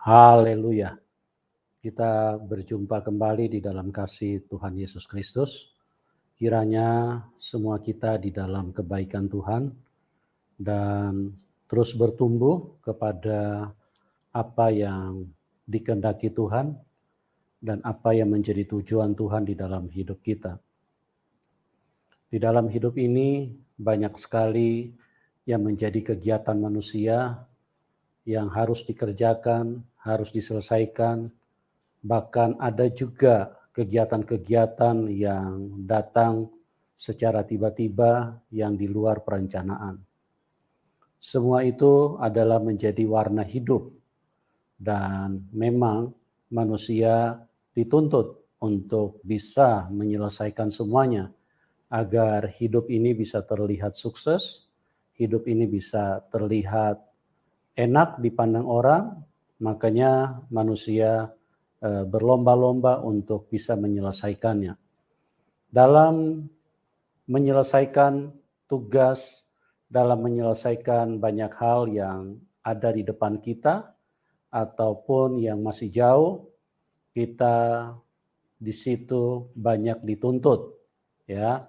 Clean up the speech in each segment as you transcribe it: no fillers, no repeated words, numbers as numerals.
Haleluya. Kita berjumpa kembali di dalam kasih Tuhan Yesus Kristus. Kiranya semua kita di dalam kebaikan Tuhan dan terus bertumbuh kepada apa yang dikehendaki Tuhan dan apa yang menjadi tujuan Tuhan di dalam hidup kita. Di dalam hidup ini banyak sekali yang menjadi kegiatan manusia yang harus dikerjakan, harus diselesaikan. Bahkan ada juga kegiatan-kegiatan yang datang secara tiba-tiba yang di luar perencanaan. Semua itu adalah menjadi warna hidup dan memang manusia dituntut untuk bisa menyelesaikan semuanya agar hidup ini bisa terlihat sukses, hidup ini bisa terlihat enak dipandang orang, makanya manusia berlomba-lomba untuk bisa menyelesaikannya. Dalam menyelesaikan tugas, dalam menyelesaikan banyak hal yang ada di depan kita, ataupun yang masih jauh, kita di situ banyak dituntut, ya.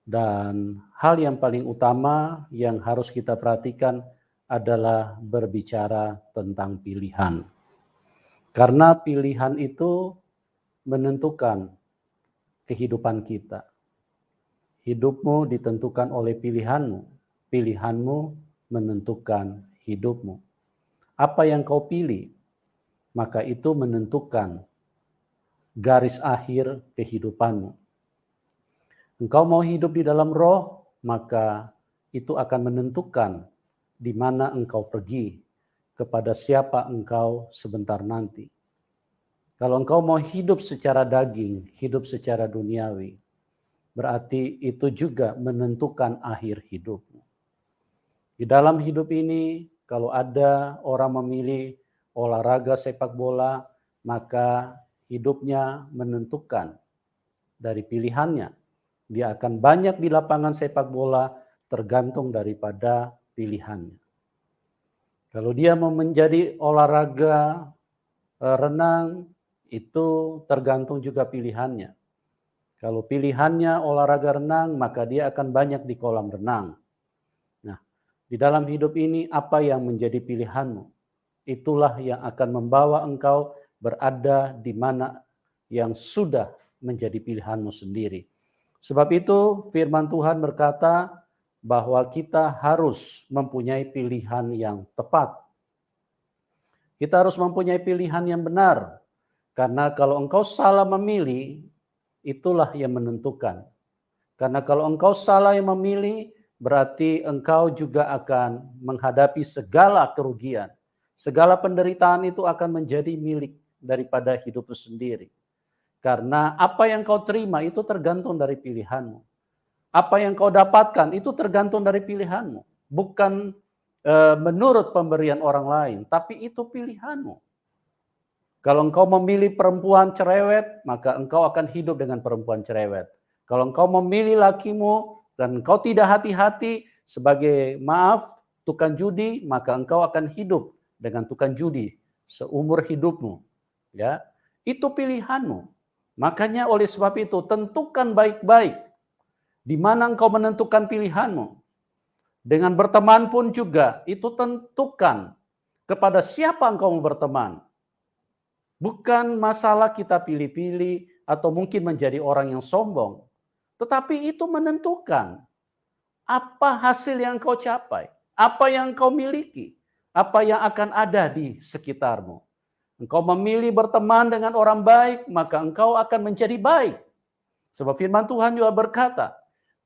Dan hal yang paling utama yang harus kita perhatikan adalah berbicara tentang pilihan. Karena pilihan itu menentukan kehidupan kita. Hidupmu ditentukan oleh pilihanmu. Pilihanmu menentukan hidupmu. Apa yang kau pilih, maka itu menentukan garis akhir kehidupanmu. Engkau mau hidup di dalam roh, maka itu akan menentukan di mana engkau pergi, kepada siapa engkau sebentar nanti. Kalau engkau mau hidup secara daging, hidup secara duniawi, berarti itu juga menentukan akhir hidupmu. Di dalam hidup ini, kalau ada orang memilih olahraga sepak bola, maka hidupnya menentukan dari pilihannya. Dia akan banyak di lapangan sepak bola tergantung daripada pilihannya. Kalau dia mau menjadi olahraga renang, itu tergantung juga pilihannya. Kalau pilihannya olahraga renang, maka dia akan banyak di kolam renang. Nah, di dalam hidup ini apa yang menjadi pilihanmu? Itulah yang akan membawa engkau berada di mana yang sudah menjadi pilihanmu sendiri. Sebab itu firman Tuhan berkata bahwa kita harus mempunyai pilihan yang tepat. Kita harus mempunyai pilihan yang benar. Karena kalau engkau salah memilih, itulah yang menentukan. Karena kalau engkau salah yang memilih, berarti engkau juga akan menghadapi segala kerugian. Segala penderitaan itu akan menjadi milik daripada hidupmu sendiri. Karena apa yang kau terima itu tergantung dari pilihanmu. Apa yang kau dapatkan itu tergantung dari pilihanmu. Bukan menurut pemberian orang lain, tapi itu pilihanmu. Kalau engkau memilih perempuan cerewet, maka engkau akan hidup dengan perempuan cerewet. Kalau engkau memilih lakimu dan engkau tidak hati-hati sebagai tukang judi, maka engkau akan hidup dengan tukang judi seumur hidupmu. Ya, itu pilihanmu. Makanya oleh sebab itu tentukan baik-baik di mana engkau menentukan pilihanmu. Dengan berteman pun juga itu tentukan kepada siapa engkau mau berteman. Bukan masalah kita pilih-pilih atau mungkin menjadi orang yang sombong. Tetapi itu menentukan apa hasil yang kau capai, apa yang kau miliki, apa yang akan ada di sekitarmu. Engkau memilih berteman dengan orang baik, maka engkau akan menjadi baik. Sebab firman Tuhan juga berkata,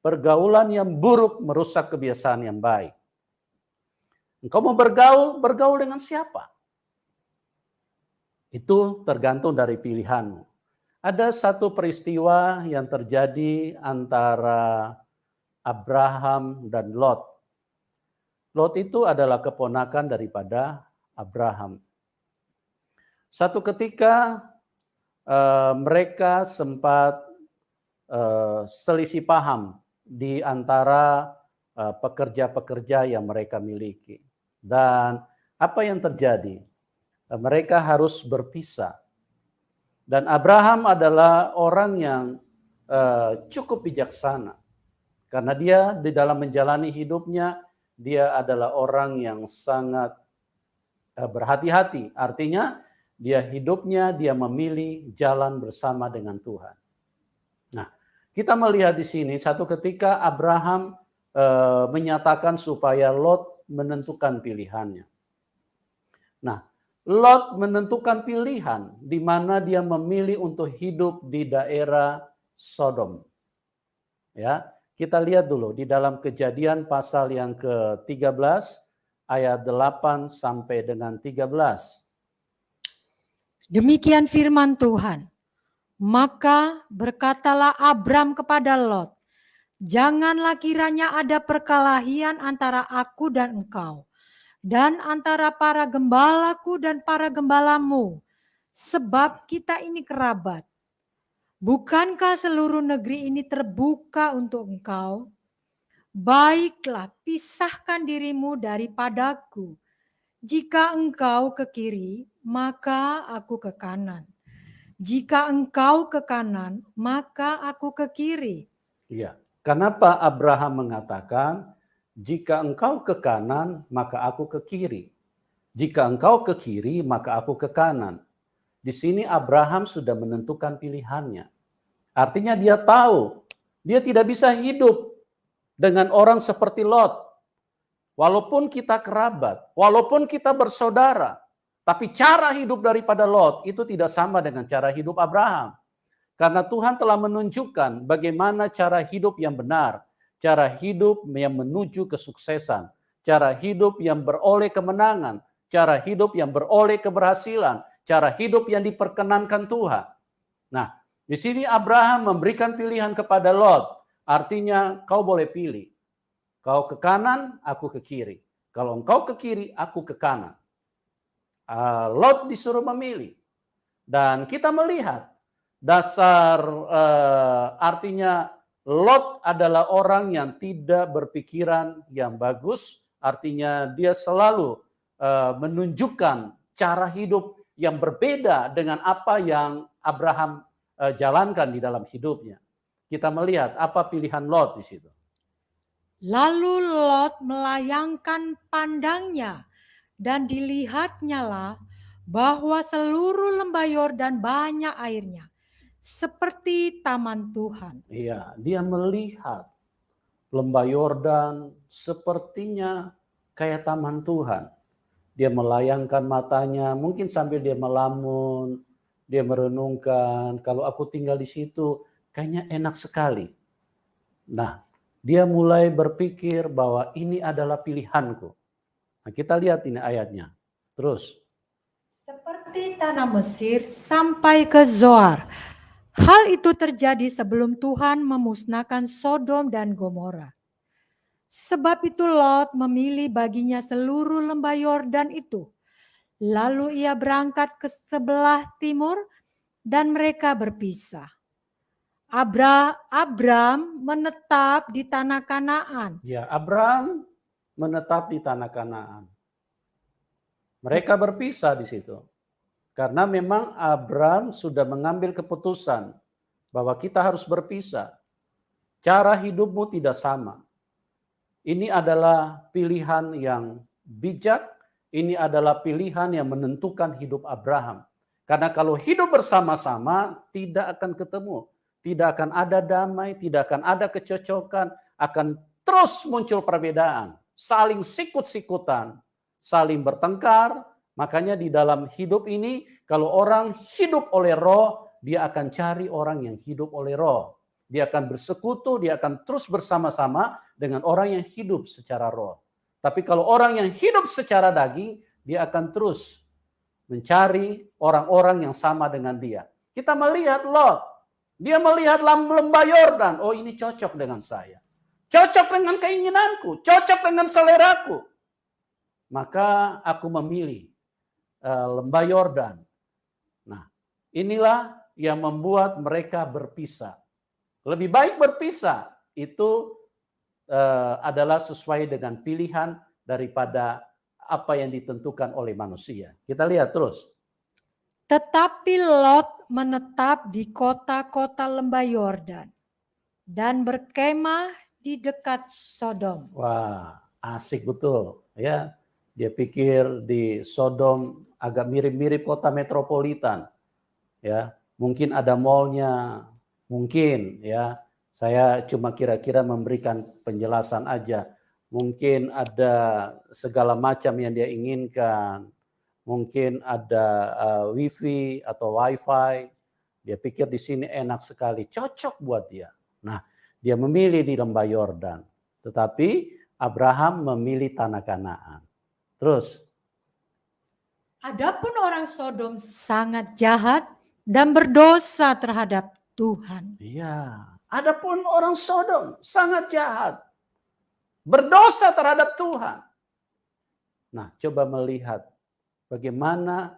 pergaulan yang buruk merusak kebiasaan yang baik. Engkau mau bergaul, bergaul dengan siapa? Itu tergantung dari pilihanmu. Ada satu peristiwa yang terjadi antara Abraham dan Lot. Lot itu adalah keponakan daripada Abraham. Satu ketika mereka sempat selisih paham di antara pekerja-pekerja yang mereka miliki. Dan apa yang terjadi? Mereka harus berpisah. Dan Abraham adalah orang yang cukup bijaksana. Karena dia di dalam menjalani hidupnya, dia adalah orang yang sangat berhati-hati. Artinya dia hidupnya, dia memilih jalan bersama dengan Tuhan. Nah, kita melihat di sini satu ketika Abraham menyatakan supaya Lot menentukan pilihannya. Nah, Lot menentukan pilihan di mana dia memilih untuk hidup di daerah Sodom. Ya, kita lihat dulu di dalam Kejadian pasal yang ke-13 ayat 8 sampai dengan 13. Demikian firman Tuhan. Maka berkatalah Abram kepada Lot, janganlah kiranya ada perkelahian antara aku dan engkau, dan antara para gembalaku dan para gembalamu, sebab kita ini kerabat. Bukankah seluruh negeri ini terbuka untuk engkau? Baiklah, pisahkan dirimu daripadaku. Jika engkau ke kiri, maka aku ke kanan. Jika engkau ke kanan, maka aku ke kiri. Iya. Kenapa Abraham mengatakan, jika engkau ke kanan, maka aku ke kiri. Jika engkau ke kiri, maka aku ke kanan. Di sini Abraham sudah menentukan pilihannya. Artinya dia tahu, dia tidak bisa hidup dengan orang seperti Lot. Walaupun kita kerabat, walaupun kita bersaudara, tapi cara hidup daripada Lot itu tidak sama dengan cara hidup Abraham. Karena Tuhan telah menunjukkan bagaimana cara hidup yang benar, cara hidup yang menuju kesuksesan, cara hidup yang beroleh kemenangan, cara hidup yang beroleh keberhasilan, cara hidup yang diperkenankan Tuhan. Nah, di sini Abraham memberikan pilihan kepada Lot, artinya kau boleh pilih. Kau ke kanan, aku ke kiri. Kalau engkau ke kiri, aku ke kanan. Lot disuruh memilih. Dan kita melihat dasar artinya Lot adalah orang yang tidak berpikiran yang bagus. Artinya dia selalu menunjukkan cara hidup yang berbeda dengan apa yang Abraham jalankan di dalam hidupnya. Kita melihat apa pilihan Lot di situ. Lalu Lot melayangkan pandangnya, dan dilihatnya lah bahwa seluruh lembah Yordan banyak airnya, seperti taman Tuhan. Iya, dia melihat lembah Yordan sepertinya kayak taman Tuhan. Dia melayangkan matanya, mungkin sambil dia melamun, dia merenungkan, kalau aku tinggal di situ kayaknya enak sekali. Nah, dia mulai berpikir bahwa ini adalah pilihanku. Nah, kita lihat ini ayatnya. Terus. Seperti tanah Mesir sampai ke Zoar. Hal itu terjadi sebelum Tuhan memusnahkan Sodom dan Gomora. Sebab itu Lot memilih baginya seluruh lembah Yordan itu. Lalu ia berangkat ke sebelah timur dan mereka berpisah. Abram menetap di tanah Kanaan. Ya, Abram menetap di tanah Kanaan. Mereka berpisah di situ. Karena memang Abram sudah mengambil keputusan bahwa kita harus berpisah. Cara hidupmu tidak sama. Ini adalah pilihan yang bijak, ini adalah pilihan yang menentukan hidup Abraham. Karena kalau hidup bersama-sama tidak akan ketemu, tidak akan ada damai, tidak akan ada kecocokan, akan terus muncul perbedaan, saling sikut-sikutan, saling bertengkar. Makanya di dalam hidup ini, kalau orang hidup oleh roh, dia akan cari orang yang hidup oleh roh. Dia akan bersekutu, dia akan terus bersama-sama dengan orang yang hidup secara roh. Tapi kalau orang yang hidup secara daging, dia akan terus mencari orang-orang yang sama dengan dia. Kita melihat Lot, dia melihat lembah Yordan, oh ini cocok dengan saya. Cocok dengan keinginanku, cocok dengan seleraku. Maka aku memilih lembah Yordan. Nah, inilah yang membuat mereka berpisah. Lebih baik berpisah, itu adalah sesuai dengan pilihan daripada apa yang ditentukan oleh manusia. Kita lihat terus. Tetapi Lot menetap di kota-kota lembah Yordan dan berkemah di dekat Sodom. Wah, asik betul ya. Dia pikir di Sodom agak mirip-mirip kota metropolitan. Ya, mungkin ada mallnya, mungkin ya. Saya cuma kira-kira memberikan penjelasan aja. Mungkin ada segala macam yang dia inginkan. Mungkin ada wifi atau wifi. Dia pikir di sini enak sekali, cocok buat dia. Nah, dia memilih di lembah Yordan. Tetapi Abraham memilih tanah Kanaan. Terus, Adapun orang Sodom sangat jahat dan berdosa terhadap Tuhan. iya, adapun orang Sodom sangat jahat, berdosa terhadap Tuhan. Nah, coba melihat bagaimana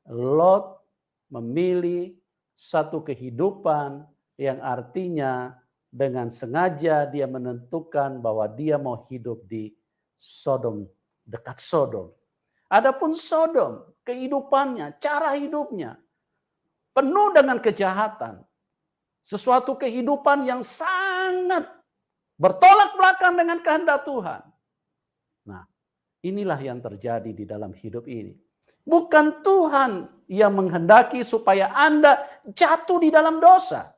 Lot memilih satu kehidupan yang artinya dengan sengaja dia menentukan bahwa dia mau hidup di Sodom, dekat Sodom. Adapun Sodom, kehidupannya, cara hidupnya penuh dengan kejahatan. Sesuatu kehidupan yang sangat bertolak belakang dengan kehendak Tuhan. Nah, inilah yang terjadi di dalam hidup ini. Bukan Tuhan yang menghendaki supaya Anda jatuh di dalam dosa.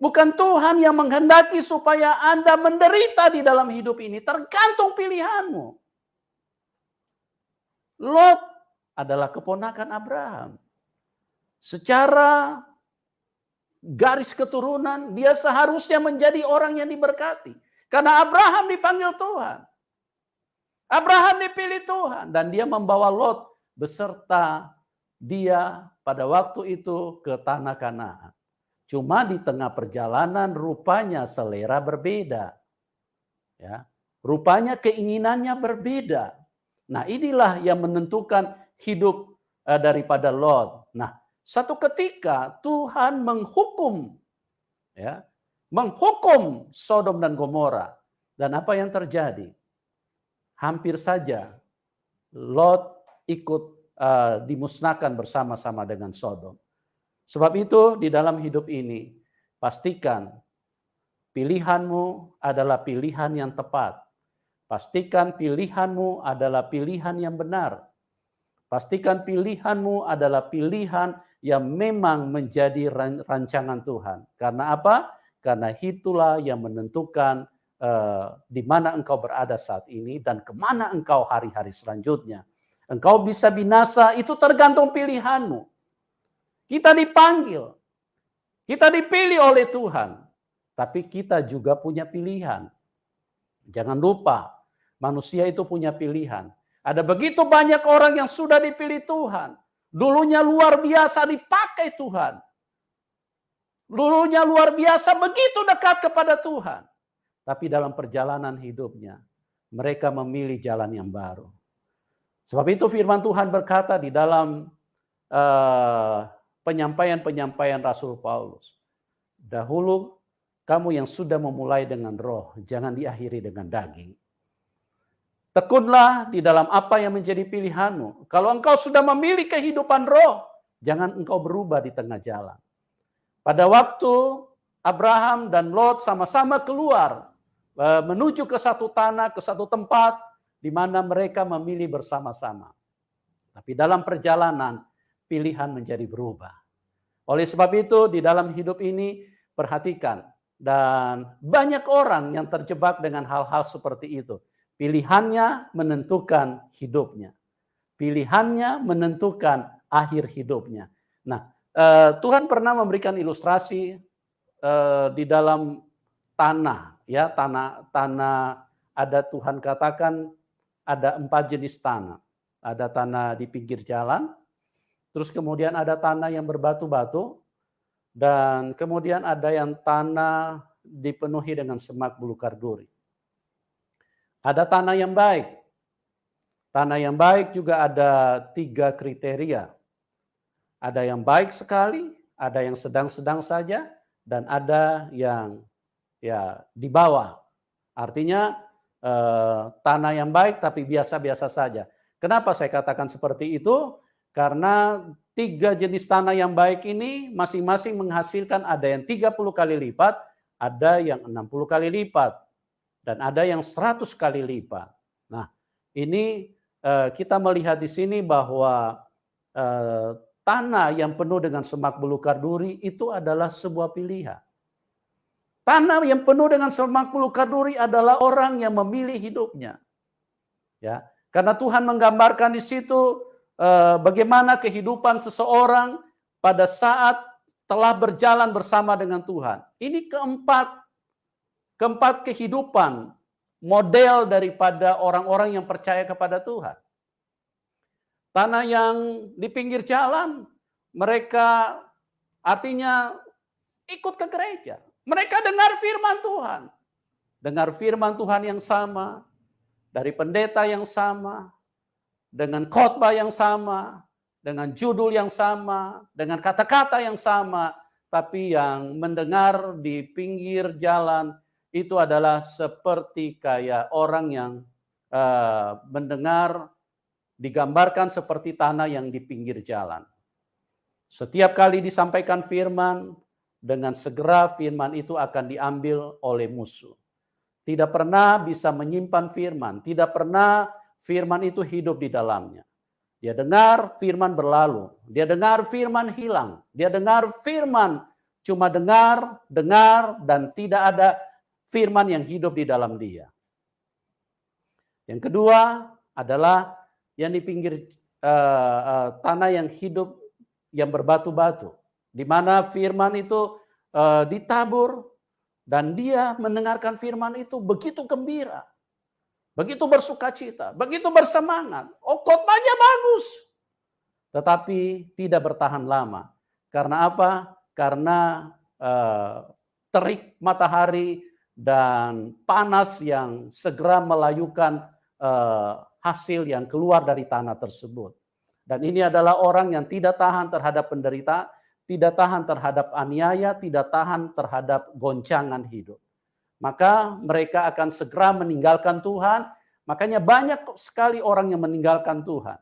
Bukan Tuhan yang menghendaki supaya Anda menderita di dalam hidup ini. Tergantung pilihanmu. Lot adalah keponakan Abraham. Secara garis keturunan, dia seharusnya menjadi orang yang diberkati. Karena Abraham dipanggil Tuhan. Abraham dipilih Tuhan. Dan dia membawa Lot beserta dia pada waktu itu ke tanah Kanaan. Cuma di tengah perjalanan rupanya selera berbeda. Ya, rupanya keinginannya berbeda. Nah, inilah yang menentukan hidup daripada Lot. Nah, satu ketika Tuhan menghukum Sodom dan Gomora. Dan apa yang terjadi? Hampir saja Lot ikut dimusnahkan bersama-sama dengan Sodom. Sebab itu di dalam hidup ini pastikan pilihanmu adalah pilihan yang tepat. Pastikan pilihanmu adalah pilihan yang benar. Pastikan pilihanmu adalah pilihan yang memang menjadi rancangan Tuhan. Karena apa? Karena itulah yang menentukan di mana engkau berada saat ini dan kemana engkau hari-hari selanjutnya. Engkau bisa binasa, itu tergantung pilihanmu. Kita dipanggil, kita dipilih oleh Tuhan, tapi kita juga punya pilihan. Jangan lupa, manusia itu punya pilihan. Ada begitu banyak orang yang sudah dipilih Tuhan. Dulunya luar biasa dipakai Tuhan. Dulunya luar biasa begitu dekat kepada Tuhan. Tapi dalam perjalanan hidupnya, mereka memilih jalan yang baru. Sebab itu firman Tuhan berkata di dalam penyampaian Rasul Paulus. Dahulu kamu yang sudah memulai dengan roh, jangan diakhiri dengan daging. Tekunlah di dalam apa yang menjadi pilihanmu. Kalau engkau sudah memilih kehidupan roh, jangan engkau berubah di tengah jalan. Pada waktu Abraham dan Lot sama-sama keluar menuju ke satu tanah, ke satu tempat di mana mereka memilih bersama-sama. Tapi dalam perjalanan pilihan menjadi berubah. Oleh sebab itu di dalam hidup ini perhatikan, dan banyak orang yang terjebak dengan hal-hal seperti itu. Pilihannya menentukan hidupnya. Pilihannya menentukan akhir hidupnya. Nah, Tuhan pernah memberikan ilustrasi di dalam tanah, ya, tanah ada Tuhan katakan ada 4 jenis tanah. Ada tanah di pinggir jalan, terus kemudian ada tanah yang berbatu-batu, dan kemudian ada yang tanah dipenuhi dengan semak belukar duri. Ada tanah yang baik. Tanah yang baik juga ada 3 kriteria. Ada yang baik sekali, ada yang sedang-sedang saja, dan ada yang ya di bawah. Artinya tanah yang baik tapi biasa-biasa saja. Kenapa saya katakan seperti itu? Karena 3 jenis tanah yang baik ini masing-masing menghasilkan ada yang 30 kali lipat, ada yang 60 kali lipat, dan ada yang 100 kali lipat. Nah, ini kita melihat di sini bahwa tanah yang penuh dengan semak belukar duri itu adalah sebuah pilihan. Tanah yang penuh dengan semak belukar duri adalah orang yang memilih hidupnya. Ya, karena Tuhan menggambarkan di situ bagaimana kehidupan seseorang pada saat telah berjalan bersama dengan Tuhan. Ini keempat kehidupan model daripada orang-orang yang percaya kepada Tuhan. Tanah yang di pinggir jalan, mereka artinya ikut ke gereja. Mereka dengar firman Tuhan. Dengar firman Tuhan yang sama, dari pendeta yang sama, dengan khotbah yang sama, dengan judul yang sama, dengan kata-kata yang sama, tapi yang mendengar di pinggir jalan itu adalah seperti kayak orang yang mendengar digambarkan seperti tanah yang di pinggir jalan. Setiap kali disampaikan firman, dengan segera firman itu akan diambil oleh musuh. Tidak pernah bisa menyimpan firman, tidak pernah firman itu hidup di dalamnya. Dia dengar firman berlalu, dia dengar firman hilang, dia dengar firman cuma dengar, dan tidak ada firman yang hidup di dalam dia. Yang kedua adalah yang di pinggir tanah yang hidup yang berbatu-batu, di mana firman itu ditabur dan dia mendengarkan firman itu begitu gembira, begitu bersukacita, begitu bersemangat. Oh, khotbahnya bagus, tetapi tidak bertahan lama. Karena apa? Karena terik matahari dan panas yang segera melayukan hasil yang keluar dari tanah tersebut. Dan ini adalah orang yang tidak tahan terhadap penderitaan, tidak tahan terhadap aniaya, tidak tahan terhadap goncangan hidup. Maka mereka akan segera meninggalkan Tuhan. Makanya banyak sekali orang yang meninggalkan Tuhan.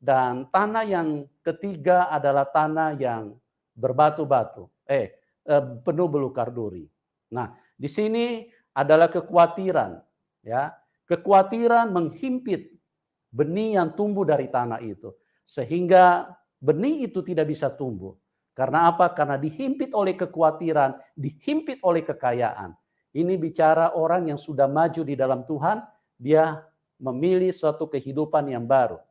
Dan tanah yang ketiga adalah tanah yang berbatu-batu, penuh belukar duri. Nah, di sini adalah kekhawatiran, ya. Kekhawatiran menghimpit benih yang tumbuh dari tanah itu, sehingga benih itu tidak bisa tumbuh. Karena apa? Karena dihimpit oleh kekhawatiran, dihimpit oleh kekayaan. Ini bicara orang yang sudah maju di dalam Tuhan, dia memilih suatu kehidupan yang baru.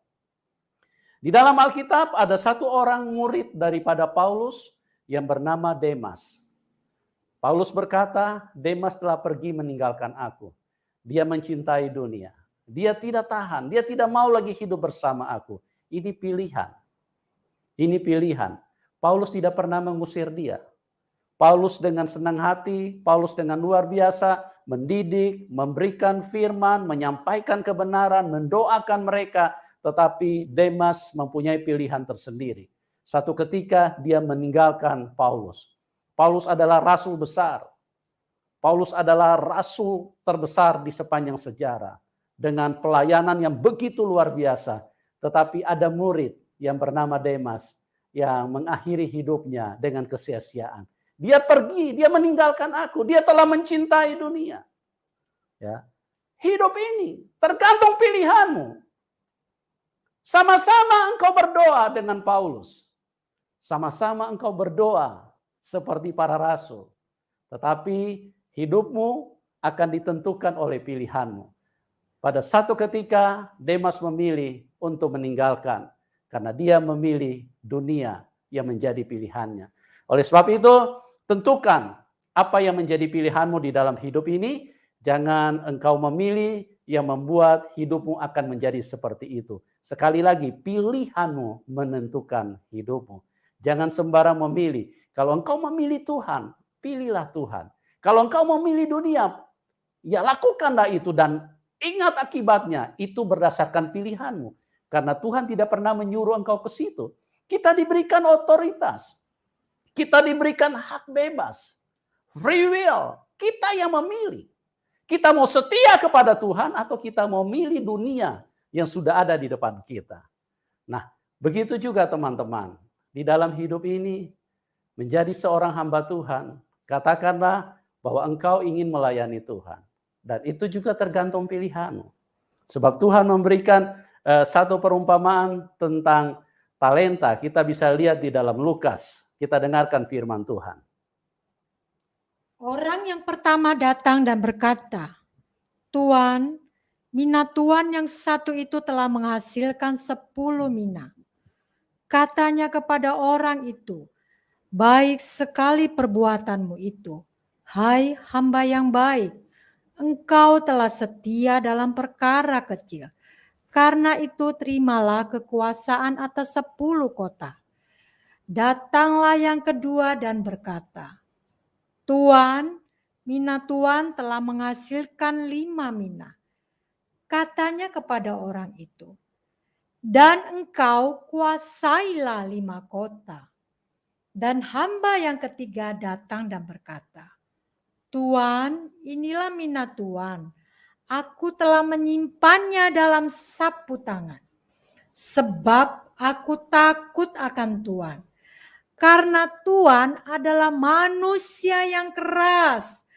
Di dalam Alkitab ada satu orang murid daripada Paulus yang bernama Demas. Paulus berkata, Demas telah pergi meninggalkan aku. Dia mencintai dunia. Dia tidak tahan, dia tidak mau lagi hidup bersama aku. Ini pilihan. Ini pilihan. Paulus tidak pernah mengusir dia. Paulus dengan senang hati, Paulus dengan luar biasa mendidik, memberikan firman, menyampaikan kebenaran, mendoakan mereka, tetapi Demas mempunyai pilihan tersendiri. Satu ketika dia meninggalkan Paulus. Paulus adalah rasul besar. Paulus adalah rasul terbesar di sepanjang sejarah dengan pelayanan yang begitu luar biasa. Tetapi ada murid yang bernama Demas yang mengakhiri hidupnya dengan kesia-siaan. Dia pergi, dia meninggalkan aku, dia telah mencintai dunia. Ya. Hidup ini tergantung pilihanmu. Sama-sama engkau berdoa dengan Paulus. Sama-sama engkau berdoa seperti para rasul. Tetapi hidupmu akan ditentukan oleh pilihanmu. Pada satu ketika Demas memilih untuk meninggalkan. Karena dia memilih dunia yang menjadi pilihannya. Oleh sebab itu, tentukan apa yang menjadi pilihanmu di dalam hidup ini. Jangan engkau memilih yang membuat hidupmu akan menjadi seperti itu. Sekali lagi, pilihanmu menentukan hidupmu. Jangan sembarang memilih. Kalau engkau memilih Tuhan, pilihlah Tuhan. Kalau engkau memilih dunia, ya lakukanlah itu dan ingat akibatnya. Itu berdasarkan pilihanmu. Karena Tuhan tidak pernah menyuruh engkau ke situ. Kita diberikan otoritas. Kita diberikan hak bebas. Free will. Kita yang memilih. Kita mau setia kepada Tuhan atau kita mau milih dunia yang sudah ada di depan kita. Nah, begitu juga teman-teman. Di dalam hidup ini, menjadi seorang hamba Tuhan, katakanlah bahwa engkau ingin melayani Tuhan. Dan itu juga tergantung pilihanmu. Sebab Tuhan memberikan satu perumpamaan tentang talenta. Kita bisa lihat di dalam Lukas. Kita dengarkan firman Tuhan. Orang yang pertama datang dan berkata, "Tuan, mina tuan yang satu itu telah menghasilkan 10 mina." Katanya kepada orang itu, "Baik sekali perbuatanmu itu, hai hamba yang baik. Engkau telah setia dalam perkara kecil. Karena itu terimalah kekuasaan atas 10 kota." Datanglah yang kedua dan berkata, "Tuan, mina tuan telah menghasilkan 5 mina." Katanya kepada orang itu, "Dan engkau kuasailah 5 kota." Dan hamba yang ketiga datang dan berkata, "Tuan, inilah mina tuan. Aku telah menyimpannya dalam sapu tangan. Sebab aku takut akan Tuan. Karena Tuan adalah manusia yang keras.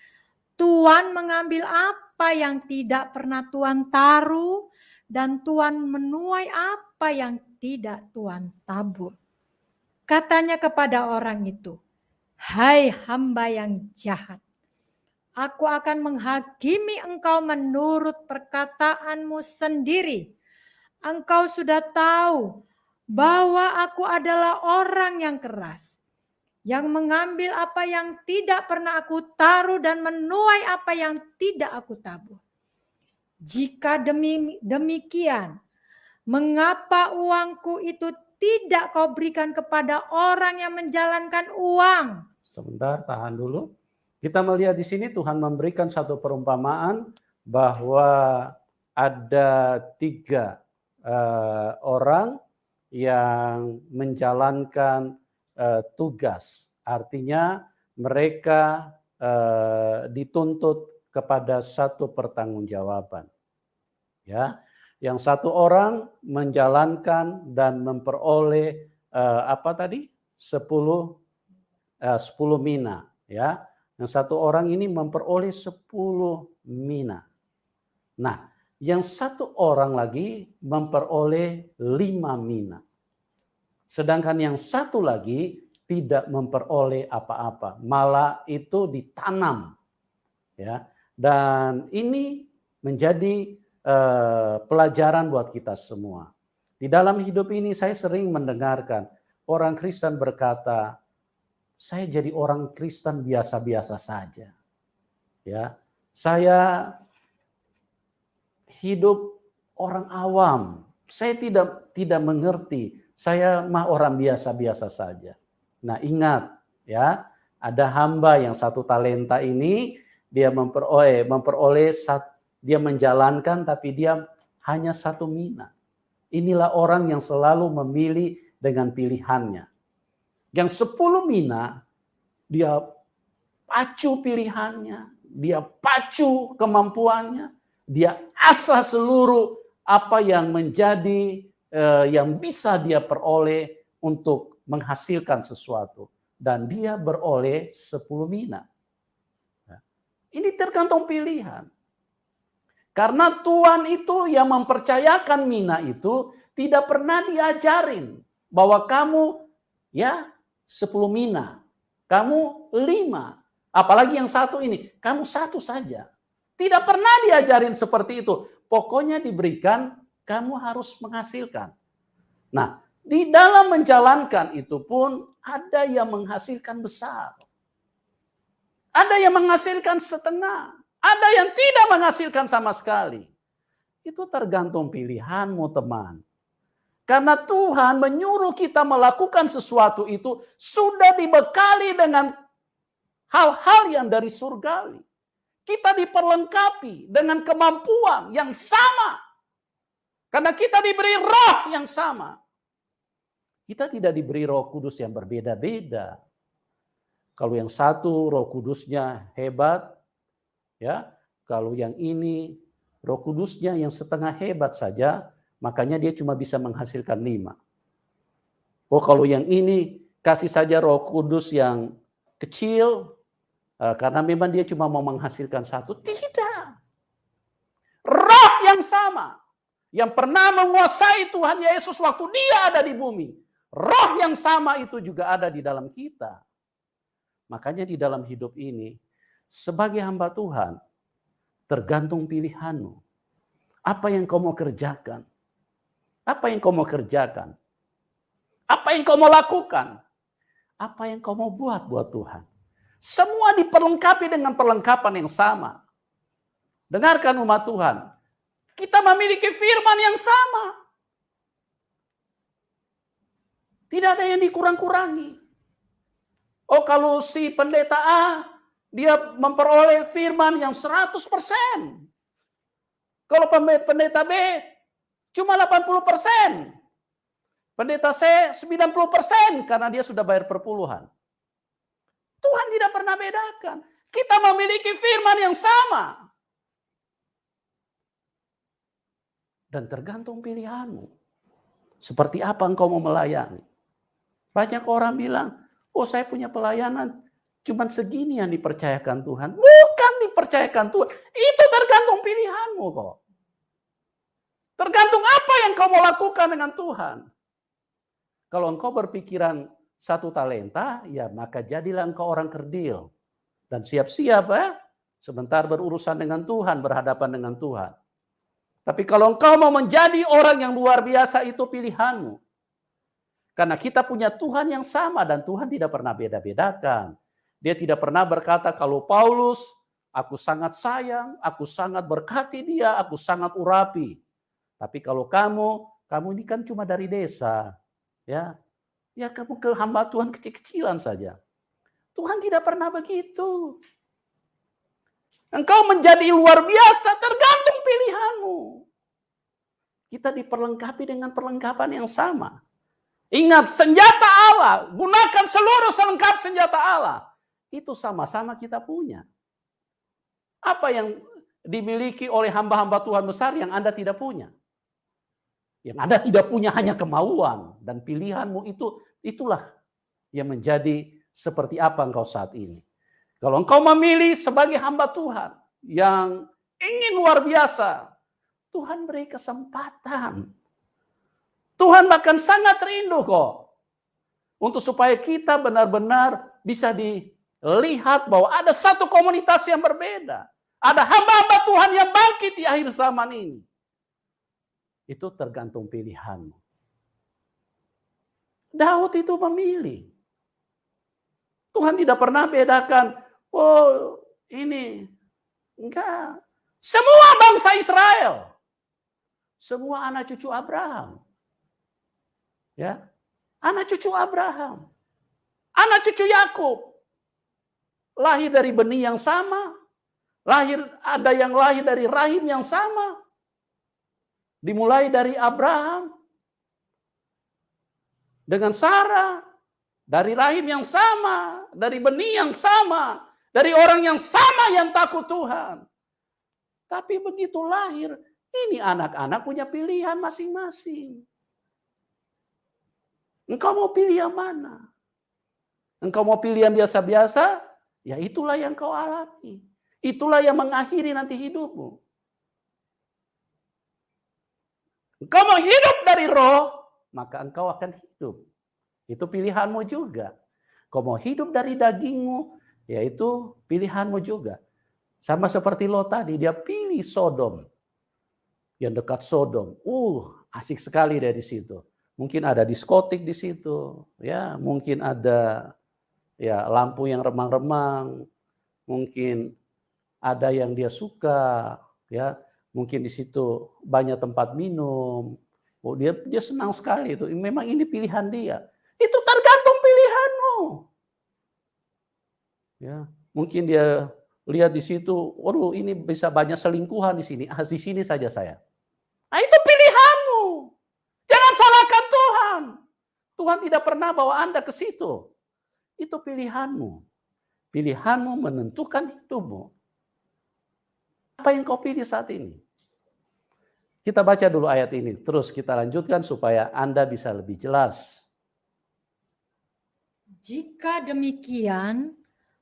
Tuan mengambil apa yang tidak pernah Tuan taruh, dan Tuan menuai apa yang tidak Tuan tabur." Katanya kepada orang itu, "Hai hamba yang jahat, aku akan menghakimi engkau menurut perkataanmu sendiri. Engkau sudah tahu bahwa aku adalah orang yang keras, yang mengambil apa yang tidak pernah aku taruh dan menuai apa yang tidak aku tabur. Jika demikian, mengapa uangku itu tidak kau berikan kepada orang yang menjalankan uang?" Sebentar, tahan dulu. Kita melihat di sini Tuhan memberikan satu perumpamaan bahwa ada 3 orang yang menjalankan tugas. Artinya mereka dituntut kepada satu pertanggungjawaban. Ya, yang satu orang menjalankan dan memperoleh apa tadi? 10 mina, ya. Yang satu orang ini memperoleh 10 mina. Nah, yang satu orang lagi memperoleh 5 mina. Sedangkan yang satu lagi tidak memperoleh apa-apa, malah itu ditanam. Ya. Dan ini menjadi pelajaran buat kita semua. Di dalam hidup ini saya sering mendengarkan orang Kristen berkata, "Saya jadi orang Kristen biasa-biasa saja. Ya, saya hidup orang awam. Saya tidak mengerti. Saya mah orang biasa-biasa saja." Nah, ingat ya, ada hamba yang 1 talenta ini dia memperoleh dia menjalankan tapi dia hanya 1 mina. Inilah orang yang selalu memilih dengan pilihannya. Yang 10 mina dia pacu pilihannya, dia pacu kemampuannya, dia asah seluruh apa yang menjadi yang bisa dia peroleh untuk menghasilkan sesuatu, dan dia beroleh 10 mina. Ini tergantung pilihan. Karena Tuhan itu yang mempercayakan mina itu tidak pernah diajarin bahwa kamu ya 10 mina, kamu 5, apalagi yang satu ini, kamu 1 saja. Tidak pernah diajarin seperti itu. Pokoknya diberikan, kamu harus menghasilkan. Nah, di dalam menjalankan itu pun ada yang menghasilkan besar. Ada yang menghasilkan setengah. Ada yang tidak menghasilkan sama sekali. Itu tergantung pilihanmu, teman. Karena Tuhan menyuruh kita melakukan sesuatu itu sudah dibekali dengan hal-hal yang dari surgawi. Kita diperlengkapi dengan kemampuan yang sama. Karena kita diberi roh yang sama. Kita tidak diberi Roh Kudus yang berbeda-beda. Kalau yang satu Roh Kudusnya hebat, ya. kalau yang ini Roh Kudusnya yang setengah hebat saja, makanya dia cuma bisa menghasilkan 5. Oh, kalau yang ini kasih saja Roh Kudus yang kecil, karena memang dia cuma mau menghasilkan 1. Tidak. Roh yang sama, yang pernah menguasai Tuhan Yesus waktu dia ada di bumi. Roh yang sama itu juga ada di dalam kita. Makanya di dalam hidup ini, sebagai hamba Tuhan, tergantung pilihanmu. Apa yang kau mau kerjakan? Apa yang kau mau kerjakan? Apa yang kau mau lakukan? Apa yang kau mau buat Tuhan? Semua diperlengkapi dengan perlengkapan yang sama. Dengarkan umat Tuhan. Kita memiliki firman yang sama. Tidak ada yang dikurang-kurangi. Oh, kalau si pendeta A, dia memperoleh firman yang 100%. Kalau pendeta B, cuma 80%. Pendeta C, 90% karena dia sudah bayar perpuluhan. Tuhan tidak pernah bedakan. Kita memiliki firman yang sama. Dan tergantung pilihanmu. Seperti apa engkau mau melayani. Banyak orang bilang, oh saya punya pelayanan, cuman segini yang dipercayakan Tuhan. Bukan dipercayakan Tuhan, itu tergantung pilihanmu kok. Tergantung apa yang kau mau lakukan dengan Tuhan. Kalau engkau berpikiran 1 talenta, ya maka jadilah engkau orang kerdil. Dan siap-siap sebentar berurusan dengan Tuhan, berhadapan dengan Tuhan. Tapi kalau engkau mau menjadi orang yang luar biasa, itu pilihanmu. Karena kita punya Tuhan yang sama dan Tuhan tidak pernah beda-bedakan. Dia tidak pernah berkata kalau Paulus, aku sangat sayang, aku sangat berkati dia, aku sangat urapi. Tapi kalau kamu ini kan cuma dari desa. Ya kamu ke hamba Tuhan kecil-kecilan saja. Tuhan tidak pernah begitu. Engkau menjadi luar biasa tergantung pilihanmu. Kita diperlengkapi dengan perlengkapan yang sama. Ingat, senjata Allah, gunakan seluruh selengkap senjata Allah. Itu sama-sama kita punya. Apa yang dimiliki oleh hamba-hamba Tuhan besar yang Anda tidak punya? Yang Anda tidak punya hanya kemauan dan pilihanmu itulah yang menjadi seperti apa engkau saat ini. Kalau engkau memilih sebagai hamba Tuhan yang ingin luar biasa, Tuhan beri kesempatan. Tuhan bahkan sangat rindu kok untuk supaya kita benar-benar bisa dilihat bahwa ada satu komunitas yang berbeda. Ada hamba-hamba Tuhan yang bangkit di akhir zaman ini. Itu tergantung pilihanmu. Daud itu memilih. Tuhan tidak pernah bedakan, oh ini, enggak. Semua bangsa Israel. Semua anak cucu Abraham. Ya, anak cucu Abraham. Anak cucu Yakub. Lahir dari benih yang sama. Ada yang lahir dari rahim yang sama. Dimulai dari Abraham. Dengan Sarah. Dari rahim yang sama. Dari benih yang sama. Dari orang yang sama yang takut Tuhan. Tapi begitu lahir, ini anak-anak punya pilihan masing-masing. Engkau mau pilih yang mana? Engkau mau pilih yang biasa-biasa? Ya itulah yang kau alami. Itulah yang mengakhiri nanti hidupmu. Engkau mau hidup dari roh, maka engkau akan hidup. Itu pilihanmu juga. Kau mau hidup dari dagingmu, yaitu pilihanmu juga. Sama seperti Lot tadi, dia pilih Sodom. Yang dekat Sodom. Asik sekali dari situ. Mungkin ada diskotik di situ, ya, mungkin ada ya lampu yang remang-remang, mungkin ada yang dia suka, ya, mungkin di situ banyak tempat minum. Dia senang sekali itu. Memang ini pilihan dia. Itu tergantung pilihanmu. Ya, mungkin dia lihat di situ, waduh ini bisa banyak selingkuhan di sini. Di sini saja saya. Nah, itu pilihanmu. Jangan salahkan Tuhan. Tuhan tidak pernah bawa Anda ke situ. Itu pilihanmu. Pilihanmu menentukan hidupmu. Apa yang kau pilih saat ini? Kita baca dulu ayat ini, terus kita lanjutkan supaya Anda bisa lebih jelas. Jika demikian,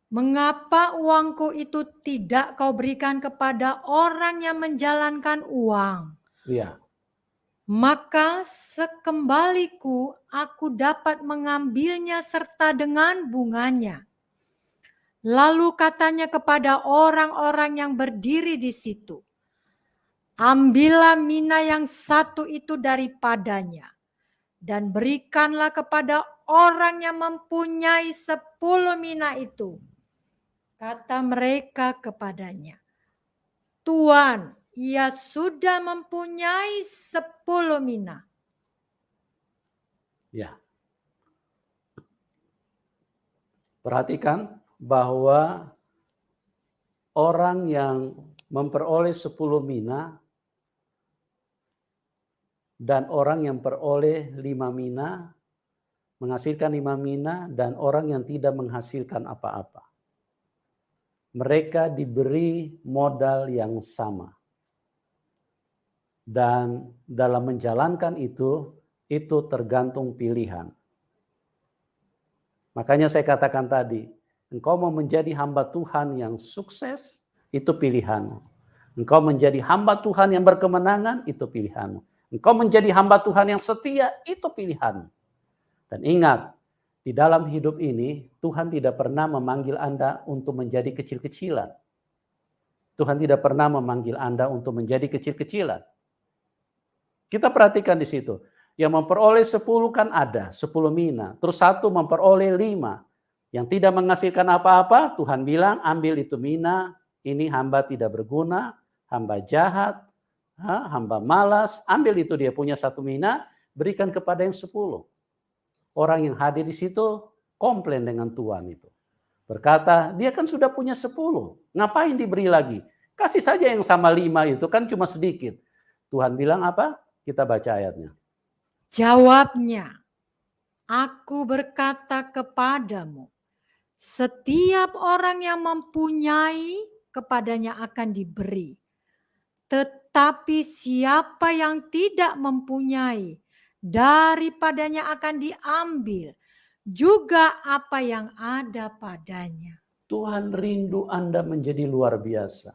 mengapa uangku itu tidak kau berikan kepada orang yang menjalankan uang? Iya. Maka sekembaliku aku dapat mengambilnya serta dengan bunganya. Lalu katanya kepada orang-orang yang berdiri di situ, ambillah mina yang satu itu daripadanya, dan berikanlah kepada orang yang mempunyai 10 mina itu. Kata mereka kepadanya, Tuan, ia sudah mempunyai 10 mina. Ya. Perhatikan bahwa orang yang memperoleh 10 mina dan orang yang peroleh 5 mina, menghasilkan 5 mina, dan orang yang tidak menghasilkan apa-apa. Mereka diberi modal yang sama. Dan dalam menjalankan itu tergantung pilihan. Makanya saya katakan tadi, engkau mau menjadi hamba Tuhan yang sukses, itu pilihanmu. Engkau menjadi hamba Tuhan yang berkemenangan, itu pilihanmu. Engkau menjadi hamba Tuhan yang setia, itu pilihanmu. Dan ingat, di dalam hidup ini, Tuhan tidak pernah memanggil Anda untuk menjadi kecil-kecilan. Tuhan tidak pernah memanggil Anda untuk menjadi kecil-kecilan. Kita perhatikan di situ. Yang memperoleh 10 kan ada, 10 mina. Terus satu memperoleh 5. Yang tidak menghasilkan apa-apa, Tuhan bilang, ambil itu mina, ini hamba tidak berguna, hamba jahat, hamba malas, ambil itu dia punya 1 mina, berikan kepada yang 10. Orang yang hadir di situ komplain dengan Tuhan itu. Berkata, dia kan sudah punya 10, ngapain diberi lagi? Kasih saja yang sama 5 itu kan cuma sedikit. Tuhan bilang apa? Kita baca ayatnya. Jawabnya, aku berkata kepadamu, setiap orang yang mempunyai kepadanya akan diberi. Tetapi siapa yang tidak mempunyai, daripadanya akan diambil juga apa yang ada padanya. Tuhan rindu Anda menjadi luar biasa.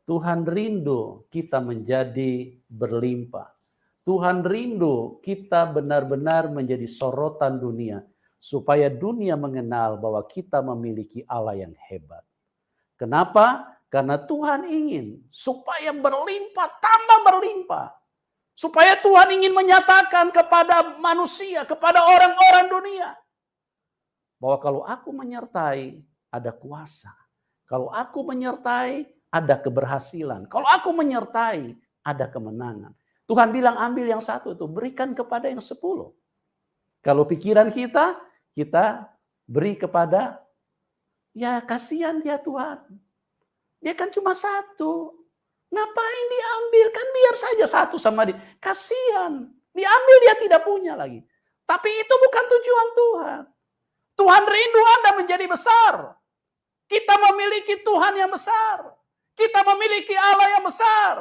Tuhan rindu kita menjadi berlimpah. Tuhan rindu kita benar-benar menjadi sorotan dunia. Supaya dunia mengenal bahwa kita memiliki Allah yang hebat. Kenapa? Karena Tuhan ingin supaya berlimpah, tambah berlimpah. Supaya Tuhan ingin menyatakan kepada manusia, kepada orang-orang dunia. Bahwa kalau aku menyertai, ada kuasa. Kalau aku menyertai, ada keberhasilan. Kalau aku menyertai, ada kemenangan. Tuhan bilang ambil yang 1 itu, berikan kepada yang 10. Kalau pikiran kita beri kepada, ya kasihan dia Tuhan. Dia kan cuma 1. Ngapain diambil? Kan biar saja 1 sama dia. Kasihan. Diambil dia tidak punya lagi. Tapi itu bukan tujuan Tuhan. Tuhan rindu Anda menjadi besar. Kita memiliki Tuhan yang besar. Kita memiliki Allah yang besar.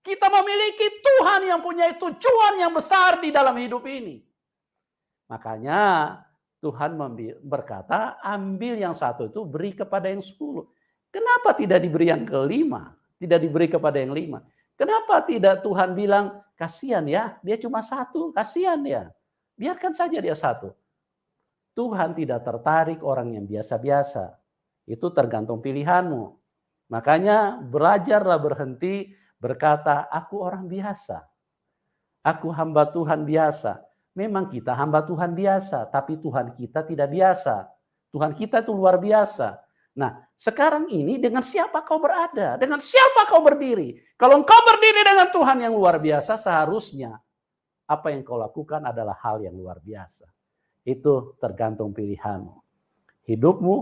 Kita memiliki Tuhan yang punya tujuan yang besar di dalam hidup ini. Makanya Tuhan berkata, ambil yang 1 itu, beri kepada yang 10. Kenapa tidak diberi yang ke-5? Tidak diberi kepada yang 5? Kenapa tidak Tuhan bilang, kasihan ya, dia cuma 1, kasihan ya. Biarkan saja dia 1. Tuhan tidak tertarik orang yang biasa-biasa. Itu tergantung pilihanmu. Makanya belajarlah berhenti berkata, aku orang biasa. Aku hamba Tuhan biasa. Memang kita hamba Tuhan biasa, tapi Tuhan kita tidak biasa. Tuhan kita itu luar biasa. Nah, sekarang ini dengan siapa kau berada? Dengan siapa kau berdiri? Kalau engkau berdiri dengan Tuhan yang luar biasa, seharusnya apa yang kau lakukan adalah hal yang luar biasa. Itu tergantung pilihanmu. Hidupmu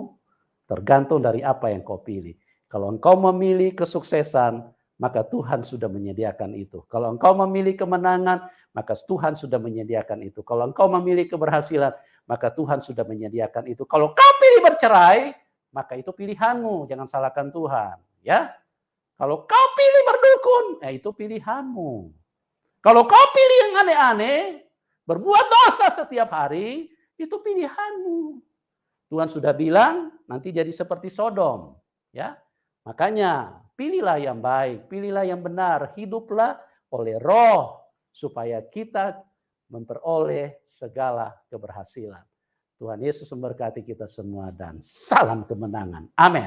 tergantung dari apa yang kau pilih. Kalau engkau memilih kesuksesan, maka Tuhan sudah menyediakan itu. Kalau engkau memilih kemenangan, maka Tuhan sudah menyediakan itu. Kalau engkau memilih keberhasilan, maka Tuhan sudah menyediakan itu. Kalau kau pilih bercerai, maka itu pilihanmu. Jangan salahkan Tuhan. Ya, Kalau kau pilih berdukun, itu pilihanmu. Kalau kau pilih yang aneh-aneh, berbuat dosa setiap hari, itu pilihanmu. Tuhan sudah bilang nanti jadi seperti Sodom, ya. Makanya pilihlah yang baik, pilihlah yang benar, hiduplah oleh Roh supaya kita memperoleh segala keberhasilan. Tuhan Yesus memberkati kita semua dan salam kemenangan. Amin.